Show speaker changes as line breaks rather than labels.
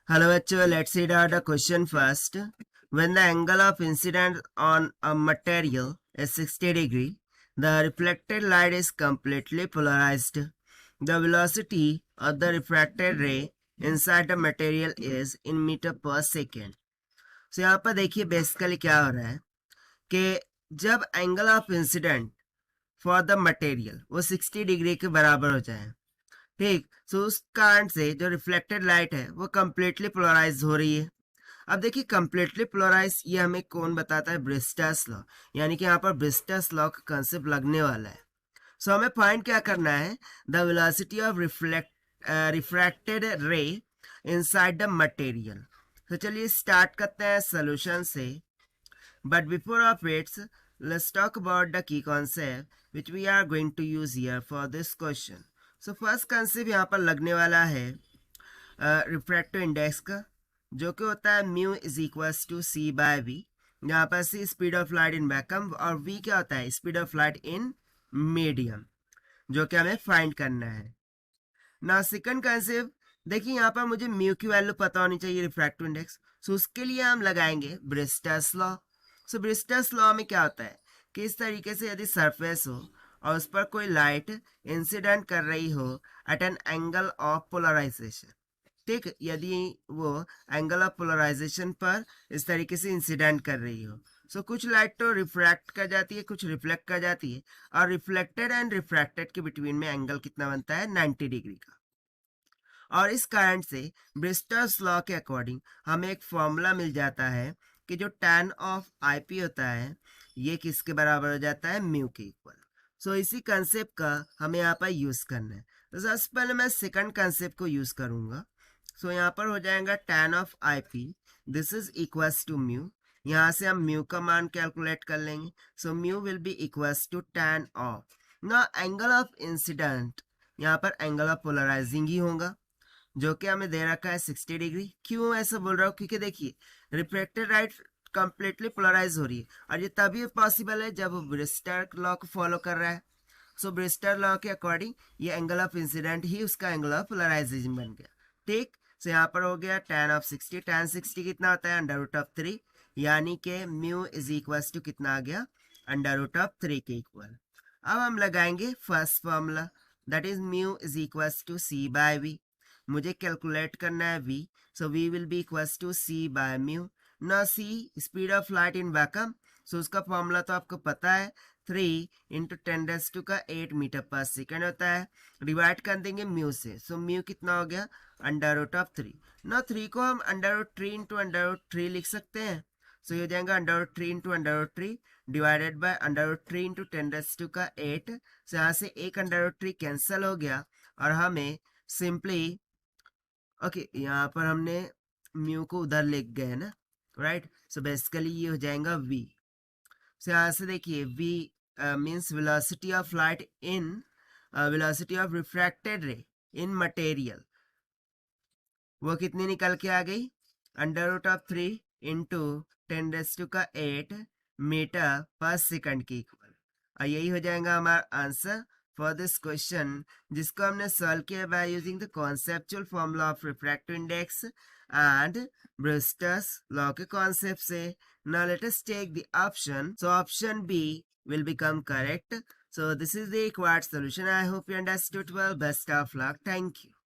Hello bachcho, let's read out the question first. When the angle of incidence on a material is 60 degree, the reflected light is completely polarized. The velocity of the refracted ray inside the material is in meter per second. So यहाँ पर देखिए basically क्या हो रहा है कि जब angle of incident for the material वो 60 डिग्री के बराबर हो जाए, ठीक, सो उस कारण से जो रिफ्लेक्टेड लाइट है वो कम्प्लीटली पोलराइज हो रही है। अब देखिए कम्प्लीटली पोलराइज ये हमें कौन बताता है? ब्रिस्टर्स लॉ, यानी कि यहाँ पर ब्रिस्टर्स लॉ का कंसेप्ट लगने वाला है। सो हमें फाइंड क्या करना है? द वेलोसिटी ऑफ रिफ्रैक्टेड रे इनसाइड द मटेरियल। तो चलिए स्टार्ट करते हैं सोल्यूशन से, but before of its let's talk about the key concept which we are going to use here for this question. So first concept यहाँ पर लगने वाला है रिफ्रैक्टिव इंडेक्स का, जो कि होता है mu is equals to C by V, यहाँ पर C speed of light in vacuum और वी क्या होता है? Speed of light in medium, जो कि हमें फाइंड करना है ना। सेकंड कंसेप्ट देखिए, यहाँ पर मुझे म्यू की वैल्यू पता होनी चाहिए रिफ्रैक्टिव इंडेक्स, सो उसके लिए हम लगाएंगे ब्रिस्टर्स लॉ। सो ब्रिस्टर्स लॉ में क्या होता है कि इस तरीके से यदि सरफेस हो और उस पर कोई लाइट इंसिडेंट कर रही हो at an angle of polarisation, ठीक, यदि वो एंगल ऑफ पोलराइजेशन पर इस तरीके से इंसिडेंट कर रही हो, सो कुछ लाइट तो रिफ्रैक्ट कर जाती है, कुछ रिफ्लेक्ट कर जाती है, और रिफ्लेक्टेड एंड रिफ्रैक्टेड के बिटवीन में एंगल कितना बनता है? 90 डिग्री का। और इस कारण से ब्रिस्टर्स लॉ के अकॉर्डिंग हमें एक फॉर्मूला मिल जाता है कि जो tan ऑफ IP होता है ये किसके बराबर हो जाता है? म्यू के इक्वल। सो इसी कंसेप्ट का हमें यहाँ पर यूज करना है। तो सबसे पहले मैं सेकंड कंसेप्ट को यूज करूंगा। सो यहाँ पर हो जाएगा tan of IP this is equals to mu. यहाँ से हम म्यू का मान कैलकुलेट कर लेंगे। So mu will be equals to tan of, ना एंगल ऑफ इंसिडेंट, यहाँ पर एंगल ऑफ पोलराइजिंग ही होगा, जो कि हमें दे रखा है 60 डिग्री। क्यों ऐसा बोल रहा हूँ? क्योंकि देखिए रिफ्लेक्टेड लाइट कंप्लीटली पोलराइज हो रही है, और ये तभी पॉसिबल है जब ब्रिस्टर लॉ को फॉलो कर रहा है। सो ब्रिस्टर लॉ के अकॉर्डिंग ये एंगल ऑफ इंसिडेंट ही उसका एंगल ऑफ पोलराइजेशन बन गया, ठीक। सो यहाँ पर हो गया tan ऑफ 60, tan 60 कितना होता है? अंडर रूट ऑफ 3, यानी कि म्यू इज इक्वल टू कितना आ गया? अंडर रूट ऑफ 3 के इक्वल। अब हम लगाएंगे first formula, that is mu is equal to C by V. मुझे कैलकुलेट करना है v, so v will be equals to c by mu, ना c speed of light in vacuum, so उसका formula तो आपको पता है 3 इंटू 10⁻² का 8 मीटर पर सेकेंड होता है, डिवाइड कर देंगे म्यू से। सो म्यू कितना हो गया? Under root of 3। ना 3 को हम under root 3 into under root 3 लिख सकते हैं। सो ये हो जाएगा under root 3 into under root 3 divided by under root 3 into 10⁻² का 8। सो यहाँ से एक अंडर रूट 3 कैंसिल हो गया और हमें सिंपली ओके यहाँ पर हमने म्यू को उधर ले गए ना, राइट। सो बेसिकली ये हो जाएगा v। सो यहाँ से देखिए v means velocity of light in velocity of refracted रे इन मटेरियल, वो कितनी निकल के आ गई? अंडर रूट ऑफ 3 इंटू 10⁻² का 8 मीटर पर सेकंड के इक्वल। और यही हो जाएगा हमारा आंसर फॉर दिस क्वेश्चन, जिसको हमने सॉल्व किया by using the conceptual formula of refractive index and Brewster's law के कॉन्सेप्ट से। Now let us take the option, so option B will become correct. So this is the required solution. I hope you understood well. Best of luck. Thank you.